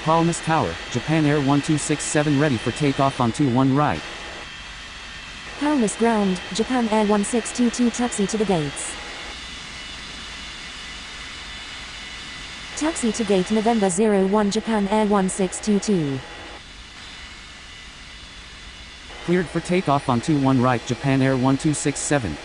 Palmas Tower, Japan Air 1267 ready for takeoff on 21 right. Palmas Ground, Japan Air 1622 taxi to the gates. Taxi to gate November 01 Japan Air 1622. Cleared for takeoff on 21 right Japan Air 1267.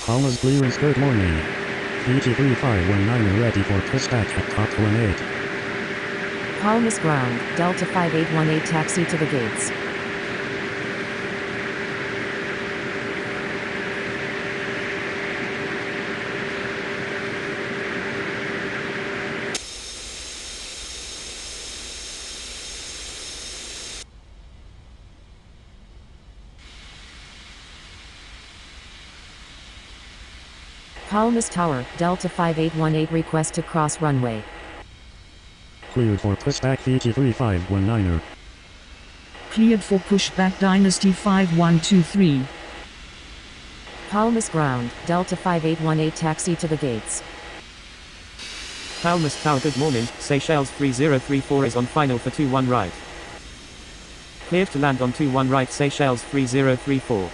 Palmas clearance, good morning. VG3519 ready for pushback at top 18. Palmas Ground, Delta 5818 taxi to the gates. Palmas Tower, Delta 5818 request to cross runway. Cleared for pushback VG3519er. Cleared for pushback Dynasty 5123. Palmas Ground, Delta 5818 taxi to the gates. Palmas Tower, good morning. Seychelles 3034 is on final for 21 right. Cleared to land on 21 right Seychelles 3034.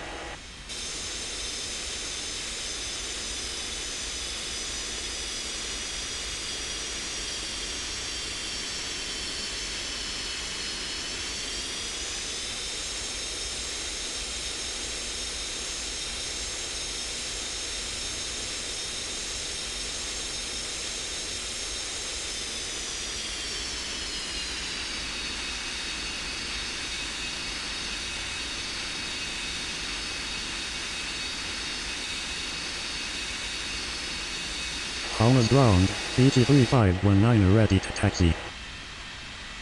Palmas Ground, VG3519er ready to taxi.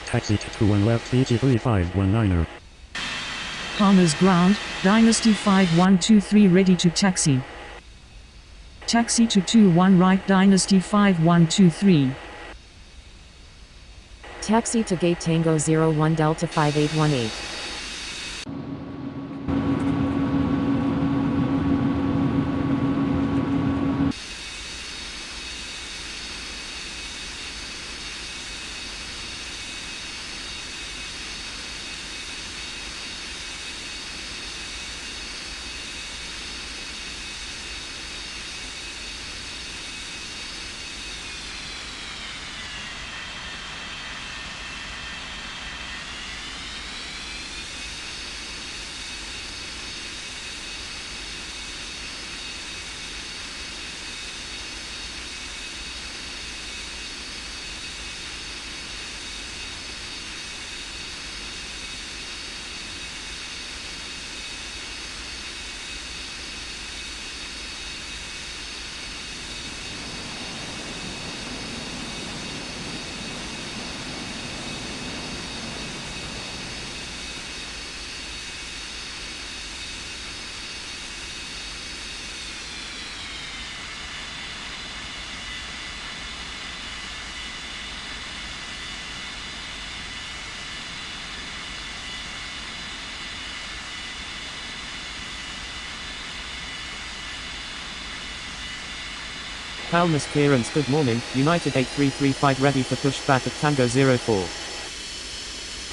Taxi to 21 left VG3519er. Palmas Ground, Dynasty 5123 ready to taxi. Taxi to 21 right Dynasty 5123. Taxi to gate Tango 01 Delta 5818. Palmas clearance. Good morning, United 8335 ready for pushback at Tango 04.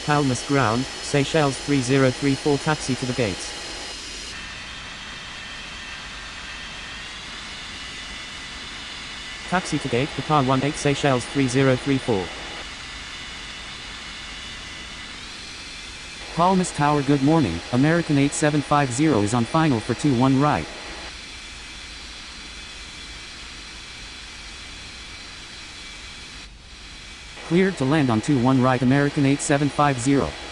Palmas ground, Seychelles 3034 taxi to the gates. Taxi to gate, Qatar 18 Seychelles 3034. Palmas Tower. Good morning, American 8750 is on final for 21 right. Cleared to land on 21 right, American 8750.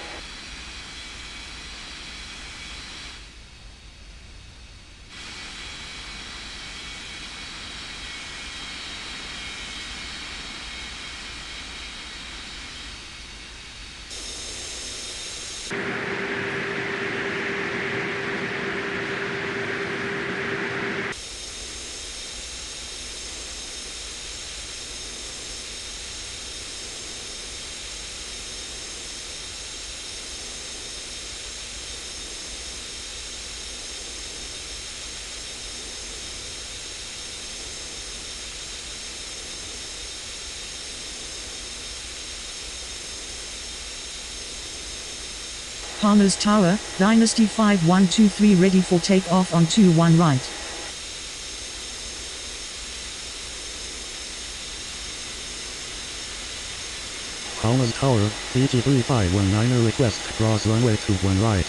Palmas Tower, Dynasty 5123 ready for takeoff on 21 right. Palmas Tower, BG3519 request to cross runway 21 right.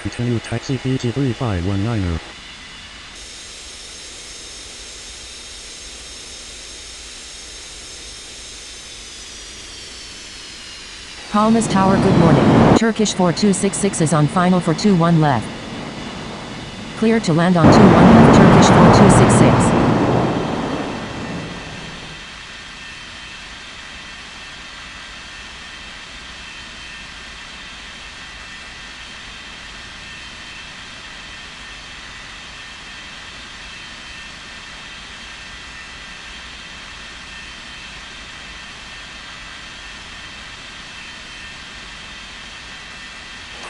Continue taxi BG3519. Palmas Tower. Good morning, Turkish 4266 is on final for 21 left. Clear to land on 21 left, Turkish 4266.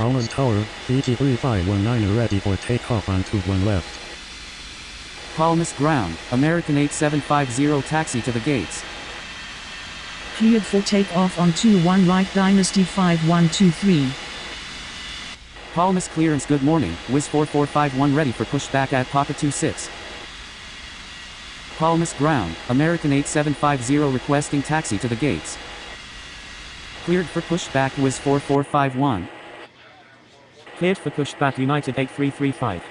Palmas Tower, BG3519 ready for takeoff on 21 left. Palmas ground, American 8750 taxi to the gates. Cleared for takeoff on 21 right, Dynasty 5123. Palmas clearance. Good morning, Wiz 4451 ready for pushback at Papa 26. Palmas ground, American 8750 requesting taxi to the gates. Cleared for pushback, Wiz 4451. Cleared for pushback, United 8335.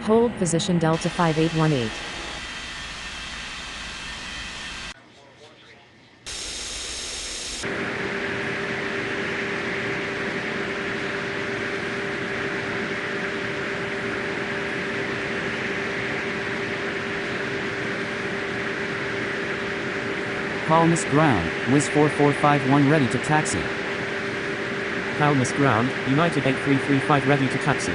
Hold position Delta 5818. Palmas ground, Wiz 4451 ready to taxi. Palmas ground, United 8335 ready to taxi.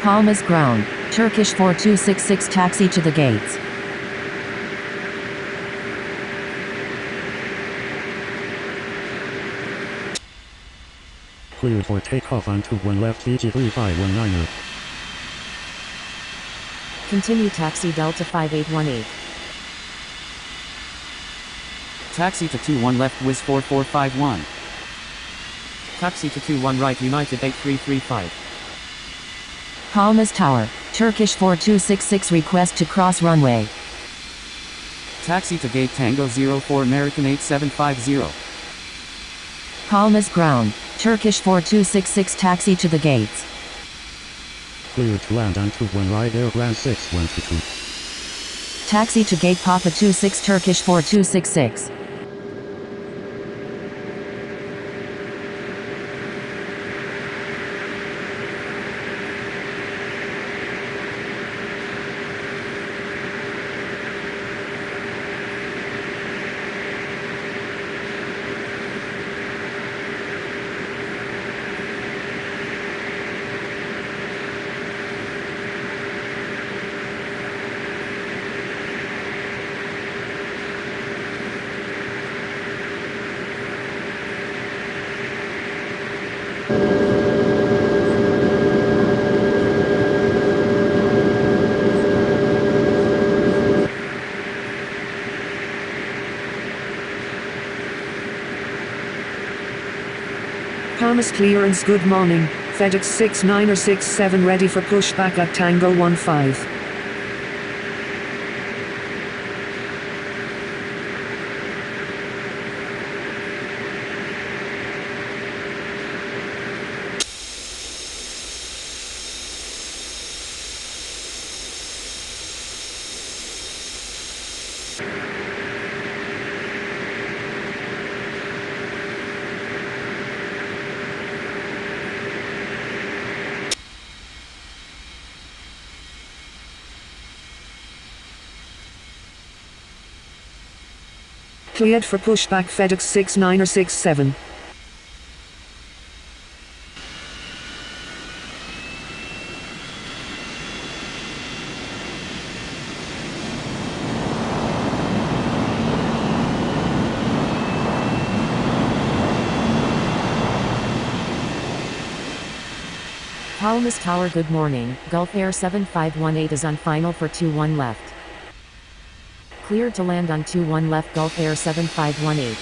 Palmas ground, Turkish 4266 taxi to the gates. Cleared for takeoff on 21 left, BG3519. Continue taxi Delta 5818. Taxi to 21 left, Wiz 4451. Taxi to 21 right, United 8335. Palmas Tower, Turkish 4266 request to cross runway. Taxi to gate Tango 04, American 8750. Palmas ground, Turkish 4266 taxi to the gates. Cleared to land on 21 right, Air Grand 6122. Taxi to gate Papa 26 Turkish 4266. Palmas clearance, good morning. FedEx 6967 ready for pushback at Tango 15. Cleared for pushback FedEx 6967. Palmas Tower, good morning. Gulf Air 7518 is on final for 21 left. Cleared to land on 21 left Gulf Air 7518.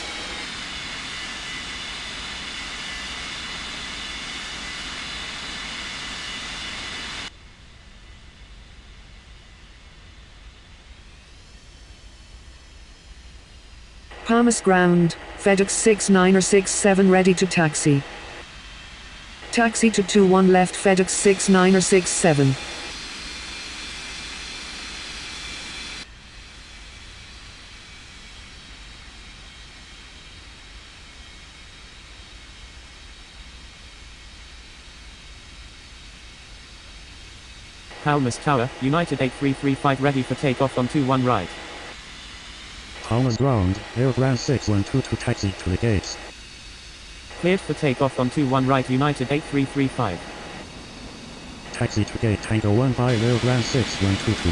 Palmas ground, FedEx 6967 ready to taxi. Taxi to 21 left FedEx 6967. Palmas Tower, United 8335 ready for takeoff on 21 right. Palmas ground, Air France 612 to taxi to the gates. Cleared for takeoff on 21 right United 8335. Taxi to gate Tango 15 Air France 6122.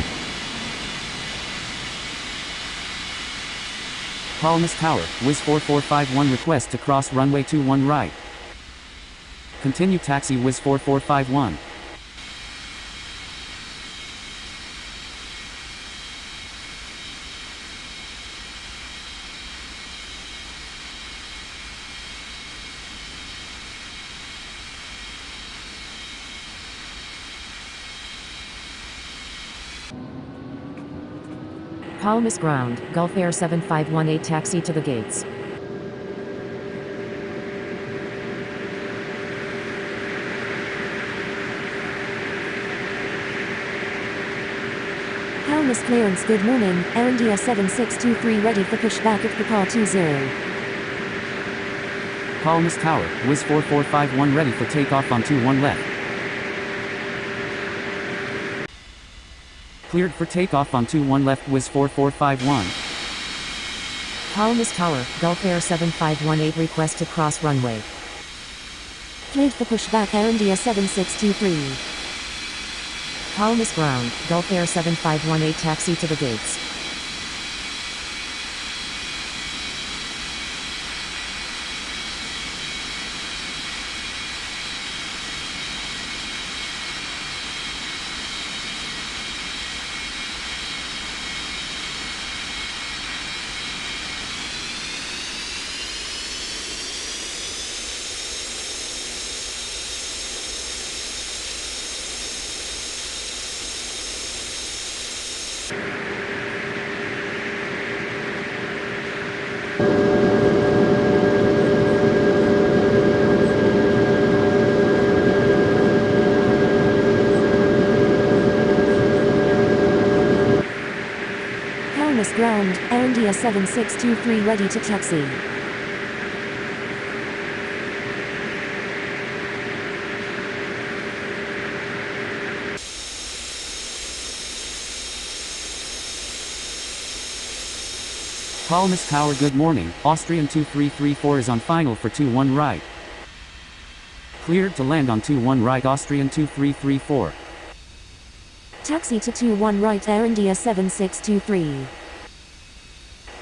Palmas Tower, Wiz 4451 request to cross runway 21 right. Continue taxi Wiz 4451. Palmas ground, Gulf Air 7518 taxi to the gates. Palmas clearance, good morning. Air India 7623 ready for pushback at Papa 20. Palmas Tower, Wiz 4451 ready for takeoff on 21 left. Cleared for takeoff on 21 left Wiz 4451. Palmas Tower, Gulf Air 7518 request to cross runway. Cleared for pushback Air India 7623. Palmas ground, Gulf Air 7518 taxi to the gates. Palmas ground, Air India 7623 ready to taxi. Palmas Tower, good morning. Austrian 2334 is on final for 21 right. Cleared to land on 21 right Austrian 2334. Taxi to 21 right Air India 7623.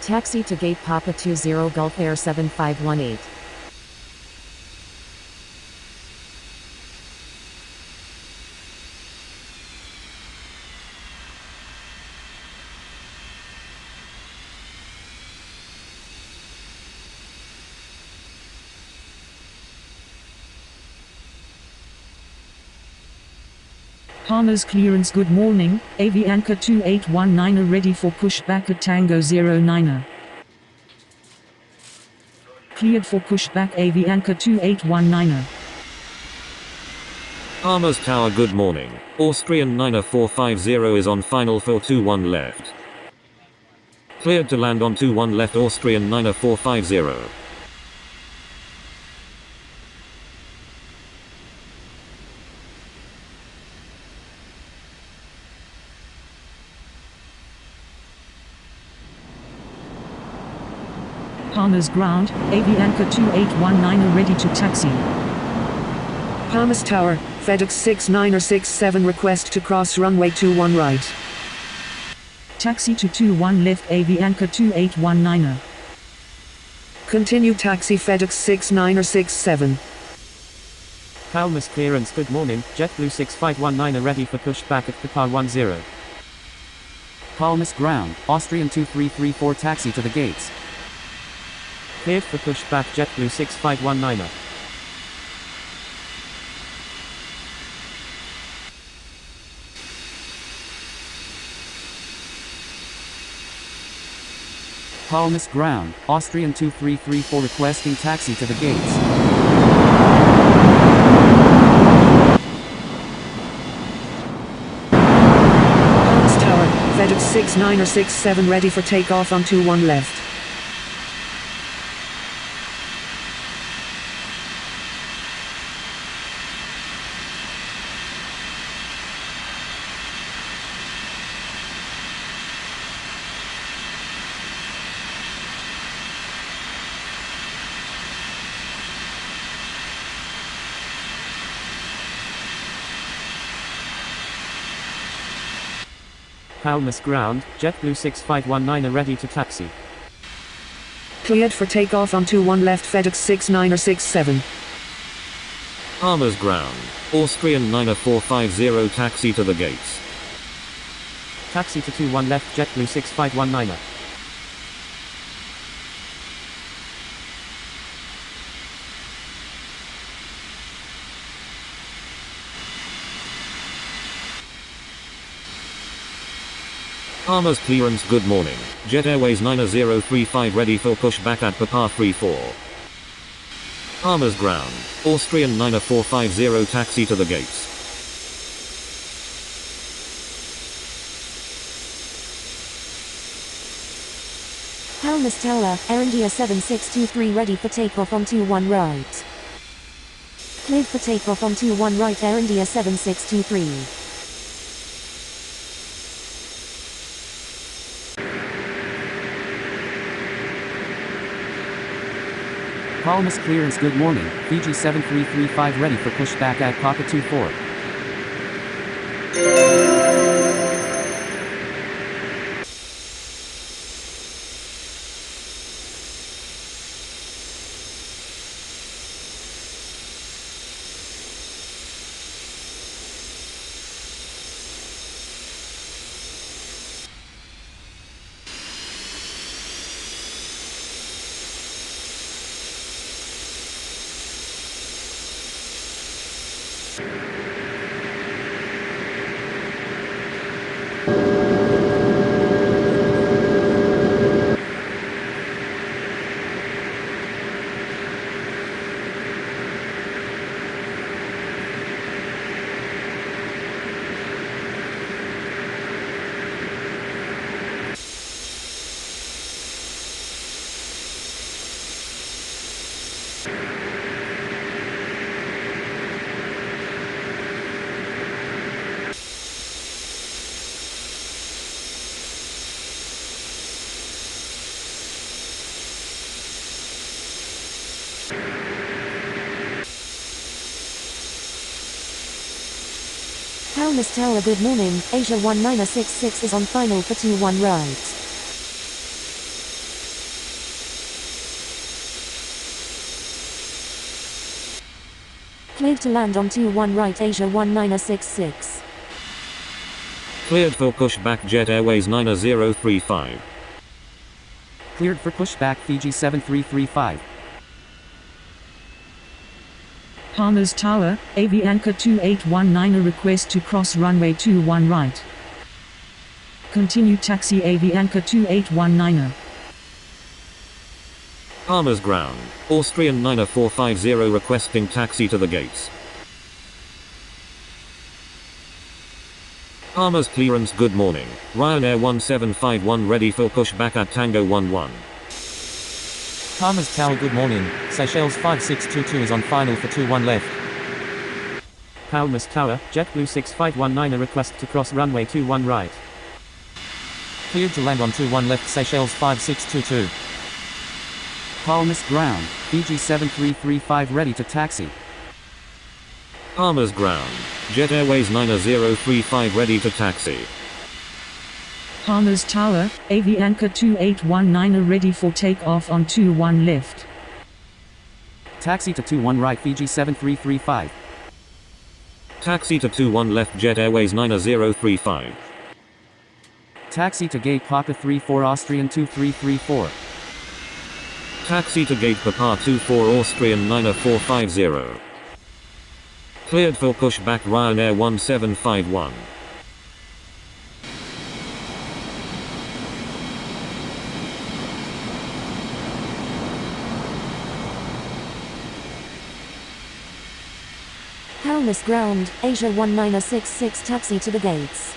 Taxi to gate Papa 20 Gulf Air 7518. Palmer's clearance. Good morning, Avianca 2819 ready for pushback at Tango 09. Cleared for pushback Avianca 2819. Palmer's Tower. Good morning, Austrian 9450 is on final for 21 left. Cleared to land on 21 left Austrian 9450. Palmer's ground, Avianca 2819 ready to taxi. Palmer's Tower, FedEx 6967 request to cross runway 21 right. Taxi to 21 left Avianca 2819. Continue taxi FedEx 6967. Palmer's clearance. Good morning, JetBlue 6519 ready for pushback at Qatar 10. Palmas ground, Austrian 2334 taxi to the gates. Cleared for pushback JetBlue 6519. Palmas ground, Austrian 2334 requesting taxi to the gates. Palmer's Tower, FedEx 6967 ready for takeoff on 21 left. Palmer's ground, JetBlue 6519 ready to taxi. Cleared for takeoff on 21 left FedEx 6967. Palmer's ground, Austrian 9450 taxi to the gates. Taxi to 21 left JetBlue 6519. Palmer's clearance. Good morning, Jet Airways 9035 ready for pushback at Papa 34. Palmer's ground, Austrian 9450 taxi to the gates. Palmer's Tower, Air India 7623 ready for takeoff on 21 right. Cleared for takeoff on 21 right Air India 7623. Palmas clearance. Good morning, Fiji 7335 ready for pushback at Papa 24. Palmer's Tower. Good morning, Asia 1966 is on final for 21 right. Cleared to land on 21 right Asia 1966. Cleared for pushback Jet Airways 9035. Cleared for pushback Fiji 7335. Palmer's Tower, Avianca 2819, a request to cross runway 21 right. Continue taxi Avianca 2819. Palmer's ground, Austrian 9450 requesting taxi to the gates. Palmer's clearance, good morning. Ryanair 1751 ready for pushback at Tango 11. Palmer's Tower, good morning. Seychelles 5622 is on final for 21 left. Palmer's Tower, JetBlue 6519, a request to cross runway 21 right. Cleared to land on 21 left, Seychelles 5622. Palmer's ground, Fiji 7335 ready to taxi. Palmer's ground, Jet Airways 9035 ready to taxi. Palmer's Tower, Avianca 2819, ready for takeoff on 21 left. Taxi to 21 right, Fiji 7335. Taxi to 21 left, Jet Airways 9035. Taxi to gate Papa 34, Austrian 2334. Taxi to gate Papa 24, Austrian 9450. Cleared for pushback, Ryanair 1751. Palmer's ground, Asia 1966 taxi to the gates.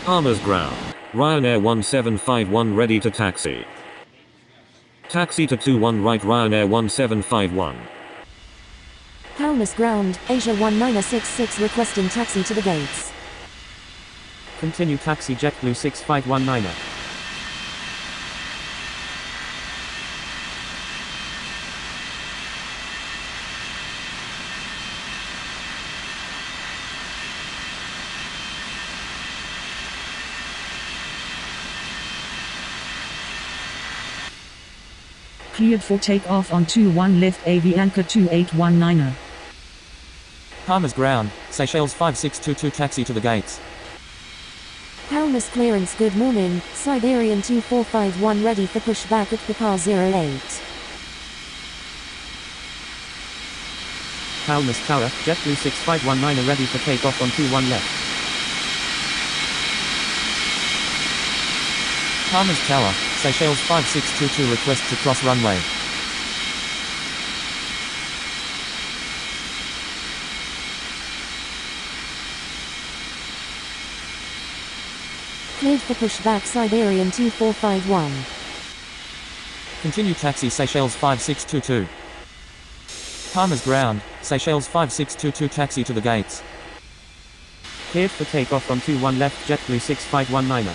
Palmer's ground, Ryanair 1751 ready to taxi. Taxi to 21 right, Ryanair 1751. Palmer's ground, Asia 1966 requesting taxi to the gates. Continue taxi JetBlue 6519. Cleared for takeoff on 21 left, Avianca 2819. Palmer's ground, Seychelles 5622 taxi to the gates. Palmer's clearance, good morning. Siberian 2451 ready for pushback at Papa 08. Palmer's Tower, JetBlue 6519 ready for takeoff on 21 left. Palmer's Tower, Seychelles 5622 request to cross runway. Cleared for pushback, Siberian 2451. Continue taxi Seychelles 5622. Palmer's ground, Seychelles 5622 taxi to the gates. Cleared for takeoff on 21 left, JetBlue 6519.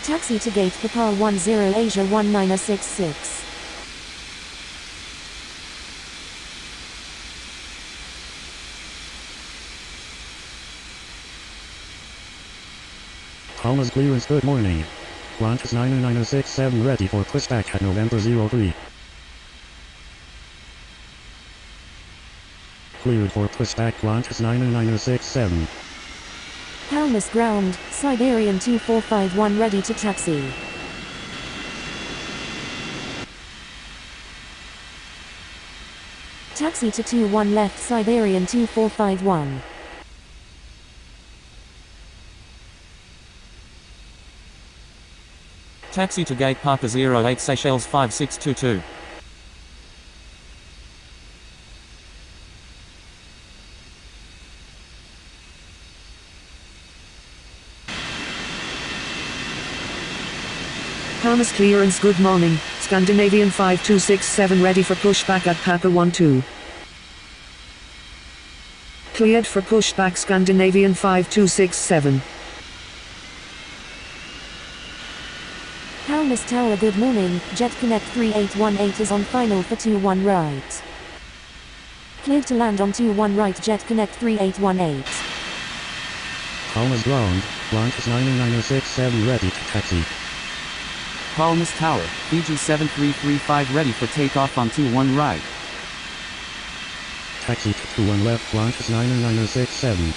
Taxi to gate Papa 10 Asia 1966. Palmer's clearance, good morning. Qantas 99067 ready for pushback at November 03. Cleared for pushback, Qantas 99067. Palmer's ground, Siberian 2451 ready to taxi. Taxi to 21 left, Siberian 2451. Taxi to gate Papa 08 Seychelles 5622. Palmer's clearance, good morning. Scandinavian 5267 ready for pushback at Papa 12. Cleared for pushback, Scandinavian 5267. Palmer's Tower, good morning. Jet Connect 3818 is on final for 21 right. Cleared to land on 21 right, Jet Connect 3818. Palmer's ground, Qantas 99067 ready to taxi. Palmer's Tower, Fiji 7335 ready for takeoff on 21 right. Taxi to 21 left, Qantas 99067.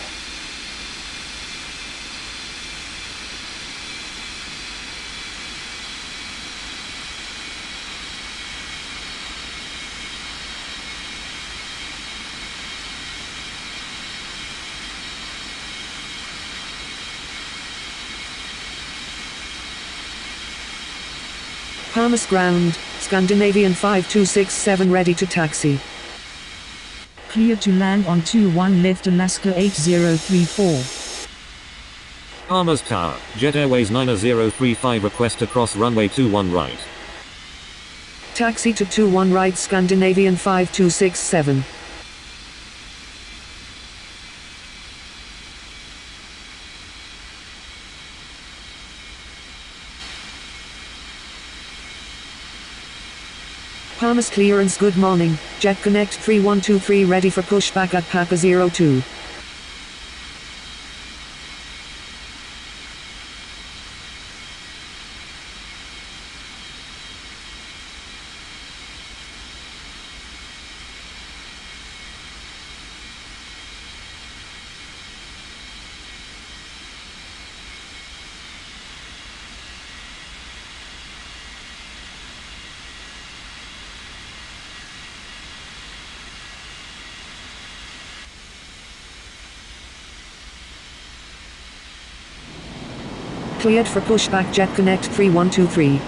Palmas ground, Scandinavian 5267 ready to taxi. Clear to land on 21 left Alaska 8034. Palmas Tower, Jet Airways 9035 request to cross runway 21 right. Taxi to 21 right Scandinavian 5267. Palmas clearance good morning, Jet Connect 3123 ready for pushback at Papa 02. Cleared for pushback Jet Connect 3123.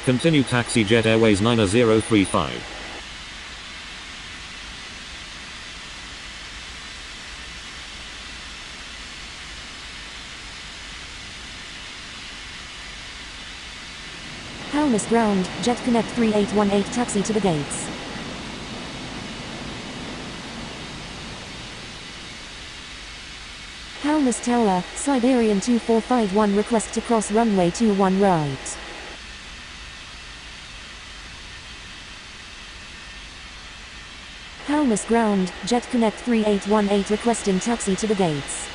Continue taxi Jet Airways 9035. Palmas ground, Jet Connect 3818 taxi to the gates. Palmas Tower, Siberian 2451 request to cross runway 21 right. Palmas ground, Jet Connect 3818 requesting taxi to the gates.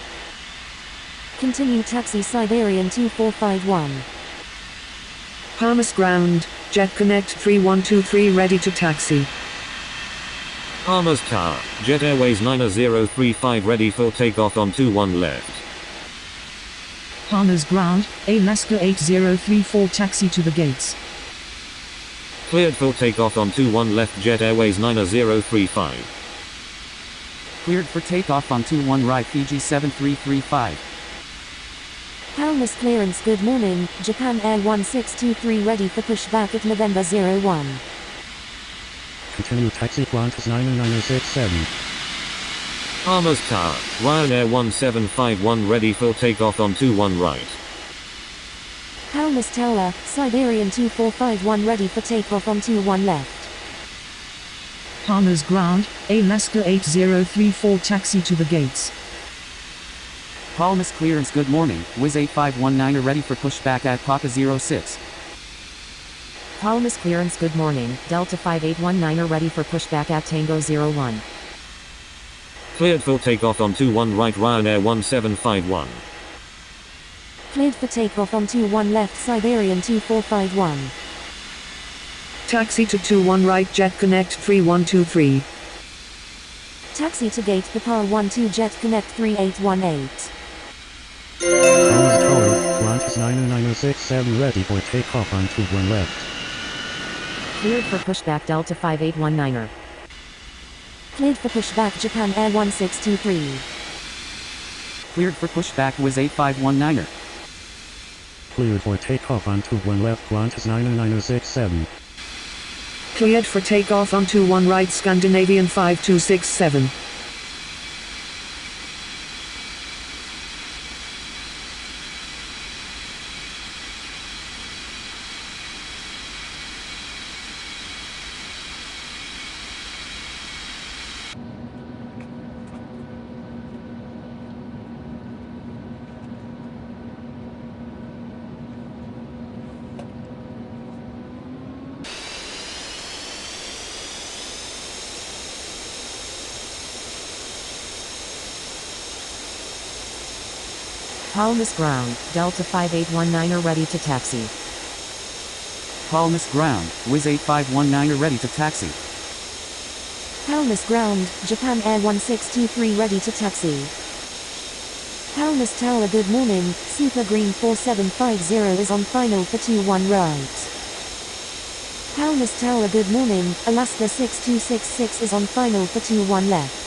Continue taxi Siberian 2451. Palmas ground, Jet Connect 3123 ready to taxi. Palmas Tower, Jet Airways 9035 ready for takeoff on 21 left. Palmas ground, Alaska 8034 taxi to the gates. Cleared for takeoff on 21 left Jet Airways 9035. Cleared for takeoff on 21 right Fiji 7335. Palmas clearance good morning, Japan Air 1623 ready for pushback at November 01. Continue taxi Qantas 9067. Palmas Tower, Ryanair 1751 ready for takeoff on 21 right. Palmas Tower, Siberian 2451 ready for takeoff on 21 left. Palmas ground, Alaska 8034 taxi to the gates. Palmas clearance good morning, Wiz 8519 ready for pushback at Papa 06. Palmas clearance good morning, Delta 5819 ready for pushback at Tango 01. Cleared for takeoff on 21 right Ryanair 1751. Cleared for takeoff on 21 left Siberian 2451. Taxi to 21 right Jet Connect 3123. Taxi to gate Papa 12 Jet Connect 3818. Palmas Tower, Qantas 9067 ready for takeoff on 21 left. Cleared for pushback Delta 5819. Cleared for pushback Japan Air 1623. Cleared for pushback Wiz 8519. Cleared for takeoff on 21 left Qantas 9067. Cleared for takeoff on 21 right Scandinavian 5267. Palmas ground, Delta 5819 ready to taxi. Palmas ground, Wiz 8519 ready to taxi. Palmas ground, Japan Air 1623 ready to taxi. Palmas Tower good morning, Super Green 4750 is on final for 21 right. Palmas Tower good morning, Alaska 6266 is on final for 21 left.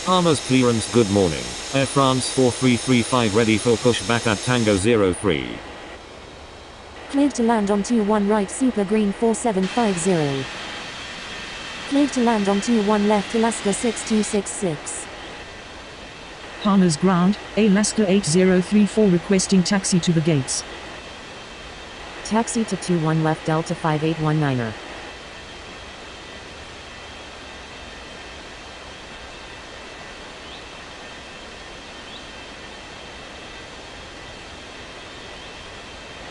Palmas clearance good morning, Air France 4335 ready for pushback at Tango 03. Cleared to land on 21 right Super Green 4750. Cleared to land on 21 left Alaska 6266. Palmas ground, Alaska 8034 requesting taxi to the gates. Taxi to 21 left Delta 5819er.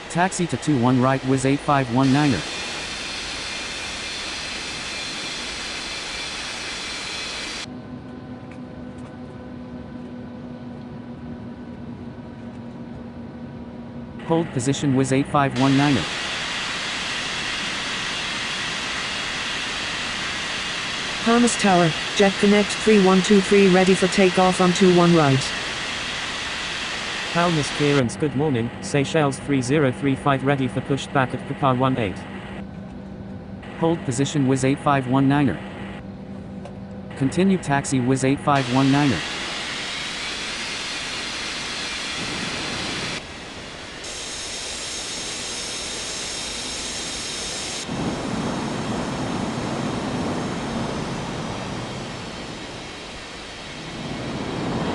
Taxi to 21 right Wiz 8519er. Hold position Wiz 8519er. Palmas Tower, Jet Connect 3123 ready for takeoff on 21 right. Palmas clearance good morning, Seychelles 3035 ready for pushback at Papa 18. Hold position Wiz 8519er. Continue taxi Wiz 8519er.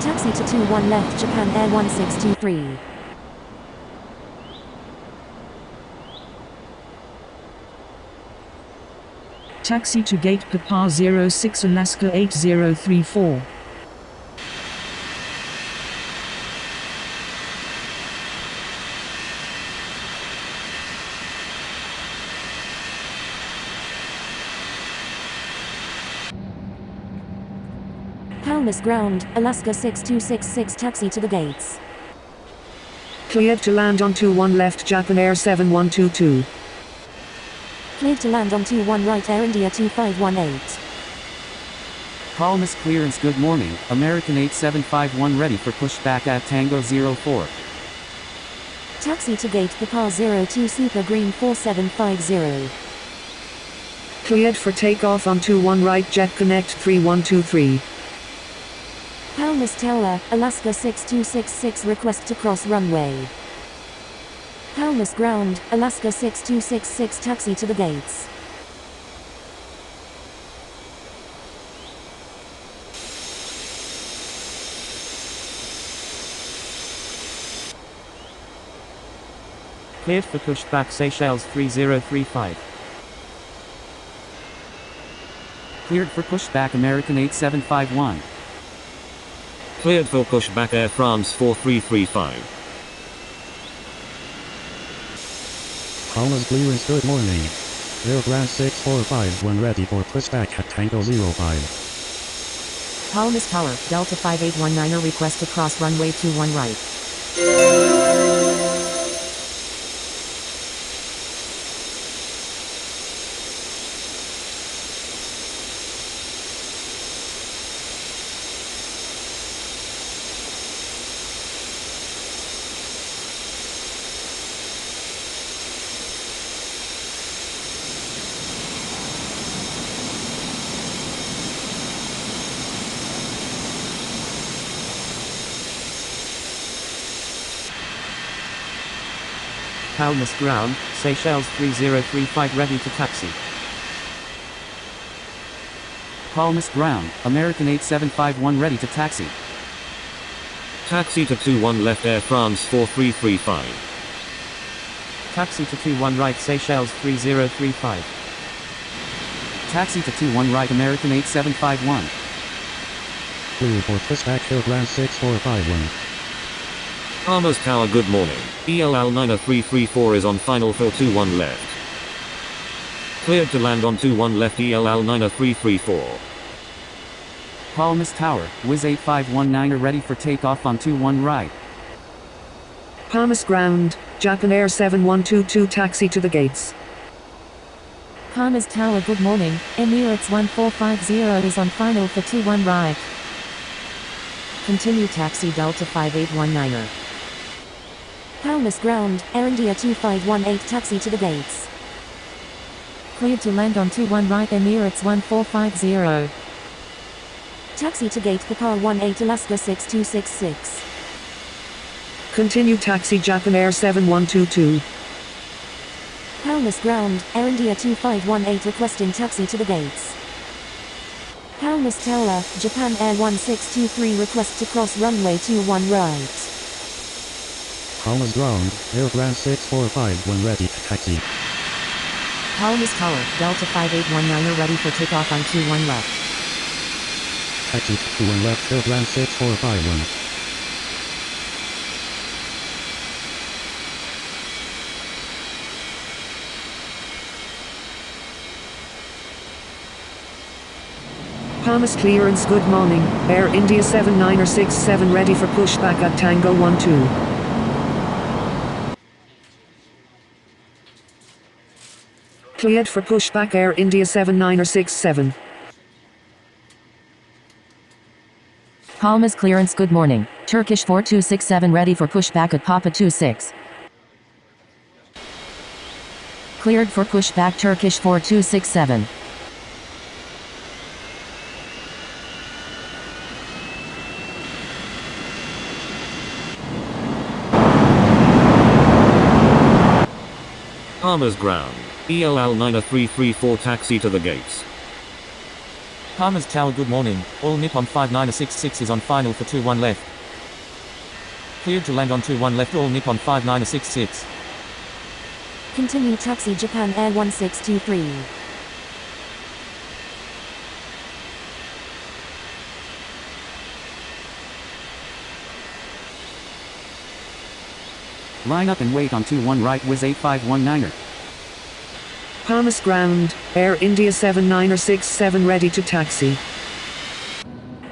Taxi to 21 left Japan Air 1623. Taxi to gate Papa 06 Alaska 8034. Palmas ground, Alaska 6266 taxi to the gates. Cleared to land on 21 left Japan Air 7122. Cleared to land on 21 right Air India 2518. Palmas clearance good morning, American 8751 ready for pushback at Tango 04. Taxi to gate Papa 02 Super Green 4750. Cleared for takeoff on 21 right Jet Connect 3123. Palmas Tower, Alaska 6266 request to cross runway. Palmas ground, Alaska 6266 taxi to the gates. Cleared for pushback Seychelles 3035. Cleared for pushback American 8751. Cleared for pushback Air France 4335. Palmas clearance good morning. Air France 645 when ready for pushback at Tango 05. Palmas Tower, Delta 5819er request to cross runway 21 right. Palmas ground, Seychelles 3035 ready to taxi. Palmas ground, American 8751 ready to taxi. Taxi to 21 left Air France 4335. Taxi to 21 right Seychelles 3035. Taxi to 21 right American 8751. Clear for pushback Air France 6451. Palmas Tower good morning, ELL 90334 is on final for 21 left. Cleared to land on 21 left ELL 90334. Palmas Tower, Wiz 8519 ready for takeoff on 21 right. Palmas ground, Japan Air 7122 taxi to the gates. Palmas Tower good morning, Emirates 1450 is on final for 21 right. Continue taxi Delta 5819er. Palmas ground, Air India 2518 taxi to the gates. Cleared to land on 21 right Emirates 1450. Taxi to gate Papa 18 Alaska 6266. Continue taxi Japan Air 7122. Palmas ground, Air India 2518 requesting taxi to the gates. Palmas Tower, Japan Air 1623 request to cross runway 21 right. Palmas ground, Air France 645 when ready to taxi. Palmas Tower, Delta 5819er ready for takeoff on 21 left. Taxi to 1 left, Air France 645 when. Palmas clearance good morning, Air India 7967 ready for pushback at Tango 12. Cleared for pushback Air India 7967. Palmas clearance good morning, Turkish 4267 ready for pushback at Papa 26. Cleared for pushback Turkish 4267. Palmas ground, ELL 9334 taxi to the gates. Palmas Tower good morning, all Nippon 5966 is on final for 21 left. Cleared to land on 21 left all Nippon 5966. Continue taxi Japan Air 1623. Line up and wait on 21 right Wiz 8519er. Palmas ground, Air India 7967 ready to taxi.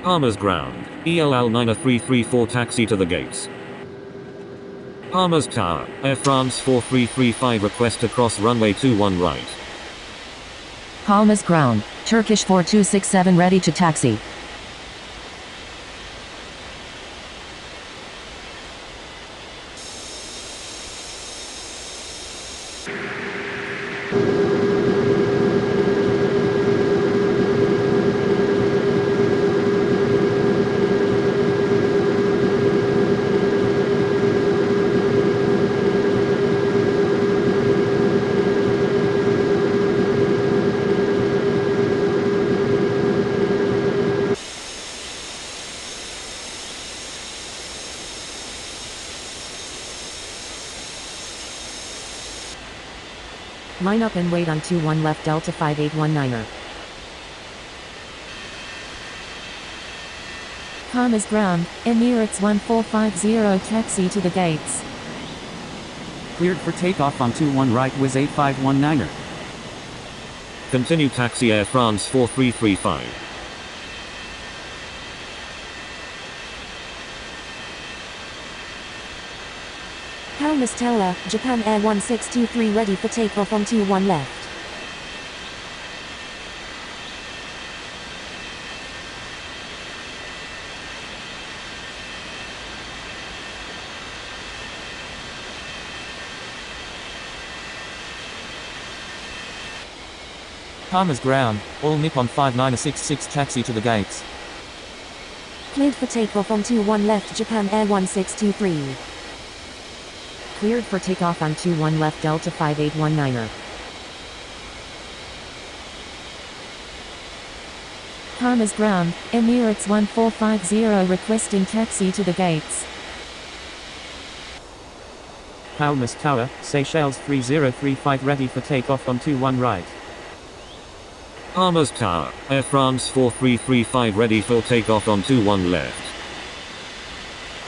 Palmas ground, ELL 9334 taxi to the gates. Palmas Tower, Air France 4335 request to cross runway 21 right. Palmas ground, Turkish 4267 ready to taxi. Line up and wait on 21 left Delta 5819er. Palmas ground, Emirates 1450 taxi to the gates. Cleared for takeoff on 21 right Wiz 8519er. Continue taxi Air France 4335. Palmas Tower, Japan Air 1623 ready for takeoff on 21 left. Palmas ground, all Nippon 5966 taxi to the gates. Cleared for takeoff on 21 left Japan Air 1623. Cleared for takeoff on 21 left Delta 5819er. Palmas ground, Emirates 1450 requesting taxi to the gates. Palmas Tower, Seychelles 3035 ready for takeoff on 21 right. Palmas Tower, Air France 4335 ready for takeoff on 21 left.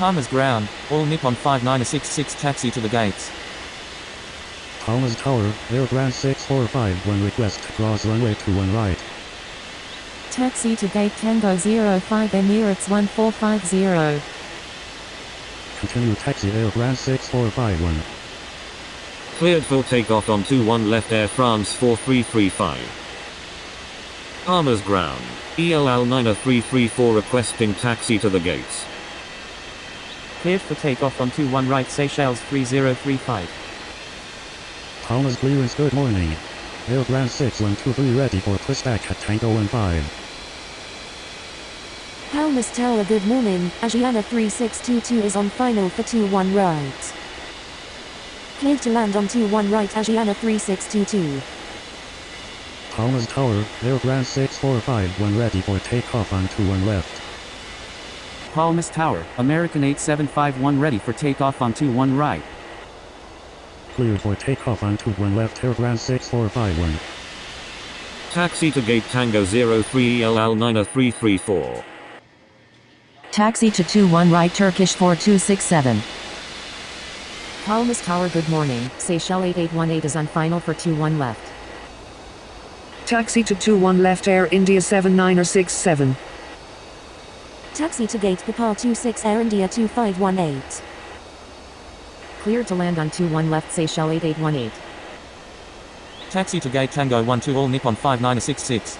Palmas ground, all Nippon 5966 taxi to the gates. Palmas Tower, Air France 645 when request to cross runway 21 right. Taxi to gate Tango 05 Emirates 1450. Continue taxi Air France 6451. Cleared for takeoff on 21 left Air France 4335. Armours ground. ELL 90334 requesting taxi to the gates. Cleared for takeoff on 21 right Seychelles 3035. Palmas clearance good morning. Air France 6123 ready for pushback at Tango 15. Palmas Tower good morning, Asiana 3622 is on final for 21 right. Cleared to land on 21 right Asiana 3622. Palmas Tower, Air France 6451 ready for takeoff on 21 left. Palmas Tower, American 8751 ready for takeoff on 21 right. Cleared for takeoff on 21 left Air France 6451. Taxi to gate Tango 03 ELL 90334. Taxi to 21 right Turkish 4267. Palmas Tower good morning, Seychelles 8818 is on final for 21 left. Taxi to 21 left Air India 7967. Taxi to gate Papa 26 Air India 2518. Cleared to land on 21 left Seychelles 8818. Taxi to gate Tango 12 All Nippon 5966.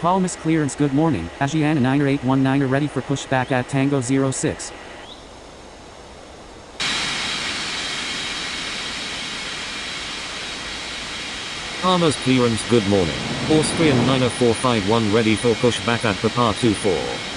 Palmas clearance good morning, Asiana 9819 ready for pushback at Tango 06. Armours clearance good morning. Austrian 90451 ready for pushback at Papa 24.